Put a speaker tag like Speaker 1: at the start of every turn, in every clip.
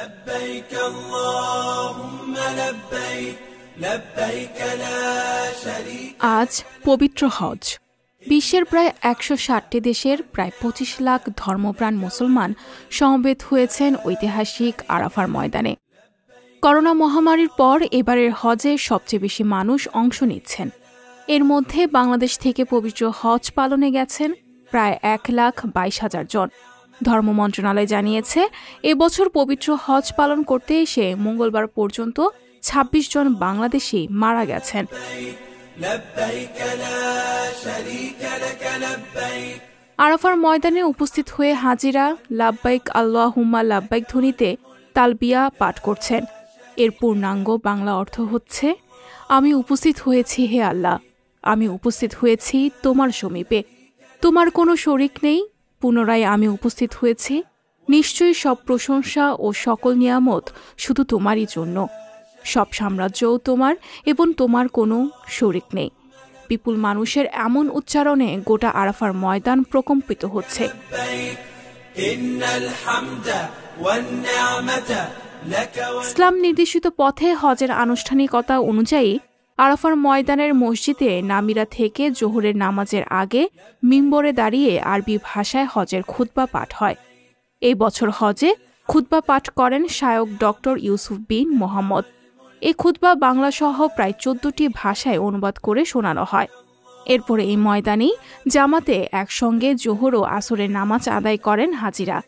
Speaker 1: لبيك اللهم لبيك لبيك لا شريك
Speaker 2: আজ পবিত্র হজ। বিশ্বের প্রায় ১৬০টি দেশের প্রায় ২৫ লাখ ধর্মপ্রাণ মুসলমান সমবেত হয়েছেন ঐতিহাসিক আরাফার ময়দানে। করোনা মহামারীর পর এবারের হজে সবচেয়ে বেশি মানুষ অংশ নিচ্ছেন। এর মধ্যে বাংলাদেশ থেকে পবিত্র হজ পালনে গেছেন প্রায় ১,২২,০০০ জন। ধর্ম মন্ত্রণালয় জানিয়েছে, এবছর পবিত্র হজ পালন করতে এসে মঙ্গলবার পর্যন্ত ২৬ জন বাংলাদেশি মারা গেছেন। আরাফার ময়দানে উপস্থিত হয়ে হাজিরা লাব্বাইক আল্লাহুম্মা লাব্বাইক ধ্বনিতে তালবিয়া পাঠ করছেন। এর পূর্ণাঙ্গ বাংলা অর্থ হচ্ছে, আমি উপস্থিত হয়েছি হে আল্লাহ, আমি উপস্থিত হয়েছি তোমার সমীপে, তোমার কোনো শরিক নেই। পুনরায় আমি উপস্থিত হয়েছি, নিশ্চয়ই সব প্রশংসা ও সকল নিয়ামত শুধু তোমারই জন্য, সব সাম্রাজ্যও তোমার এবং তোমার কোনো শরিক নেই। বিপুল মানুষের এমন উচ্চারণে গোটা আরাফার ময়দান প্রকম্পিত হচ্ছে। ইসলাম নির্দেশিত পথে হজের আনুষ্ঠানিকতা অনুযায়ী আরাফার ময়দানের মসজিদে নামিরা থেকে জোহরের নামাজের আগে মিম্বরে দাঁড়িয়ে আরবি ভাষায় হজের খুতবা পাঠ হয়। এই বছর হজে খুতবা পাঠ করেন শায়ক ডক্টর ইউসুফ বিন মোহাম্মদ। এই খুতবা বাংলাসহ প্রায় ১৪টি ভাষায় অনুবাদ করে শোনানো হয়। এরপরে এই ময়দানেই জামাতে একসঙ্গে জোহর ও আসরের নামাজ আদায় করেন হাজিরা।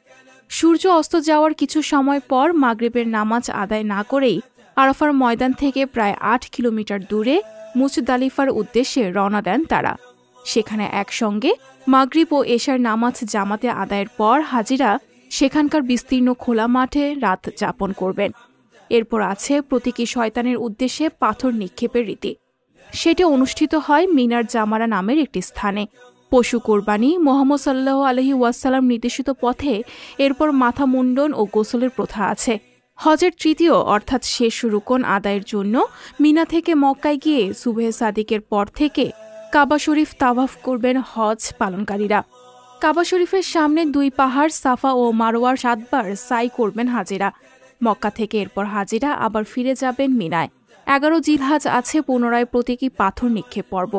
Speaker 2: সূর্য অস্ত যাওয়ার কিছু সময় পর মাগরিবের নামাজ আদায় না করেই আরাফার ময়দান থেকে প্রায় ৮ কিলোমিটার দূরে মুজদালিফার উদ্দেশ্যে রওনা দেন তারা। সেখানে একসঙ্গে মাগরিব ও এশার নামাজ জামাতে আদায়ের পর হাজিরা সেখানকার বিস্তীর্ণ খোলা মাঠে রাত যাপন করবেন। এরপর আছে প্রতীকী শয়তানের উদ্দেশ্যে পাথর নিক্ষেপের রীতি। সেটি অনুষ্ঠিত হয় মিনার জামারা নামের একটি স্থানে। পশু কোরবানি মুহাম্মদ সাল্লাল্লাহু আলাইহি ওয়াসাল্লাম নির্দেশিত পথে এরপর মাথা মুন্ডন ও গোসলের প্রথা আছে। হজের তৃতীয় অর্থাৎ শেষ রুকন আদায়ের জন্য মিনা থেকে মক্কায় গিয়ে সুবহে সাদিকের পর থেকে কাবা শরীফ তাওয়াফ করবেন হজ পালনকারীরা। কাবা শরীফের সামনে ২ পাহাড় সাফা ও মারওয়ার ৭ বার সাই করবেন হাজিরা। মক্কা থেকে এরপর হাজিরা আবার ফিরে যাবেন মিনায়। ১১ জিলহাজ আছে পুনরায় প্রতীকী পাথর নিক্ষেপ পর্ব।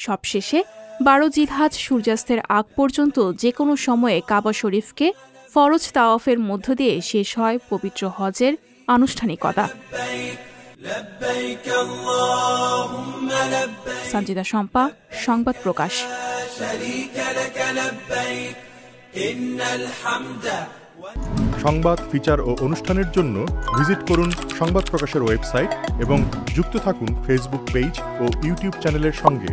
Speaker 2: সবশেষে ১২ জিলহাজ সূর্যাস্তের আগ পর্যন্ত যে কোনো সময়ে কাবা শরীফকে ফরজ তাওয়াফের মধ্য দিয়ে শেষ হয় পবিত্র হজের আনুষ্ঠানিকতা। সঞ্জিদা শম্পা, সংবাদ প্রকাশ।
Speaker 3: সংবাদ, ফিচার ও অনুষ্ঠানের জন্য ভিজিট করুন সংবাদ প্রকাশের ওয়েবসাইট এবং যুক্ত থাকুন ফেসবুক পেজ ও ইউটিউব চ্যানেলের সঙ্গে।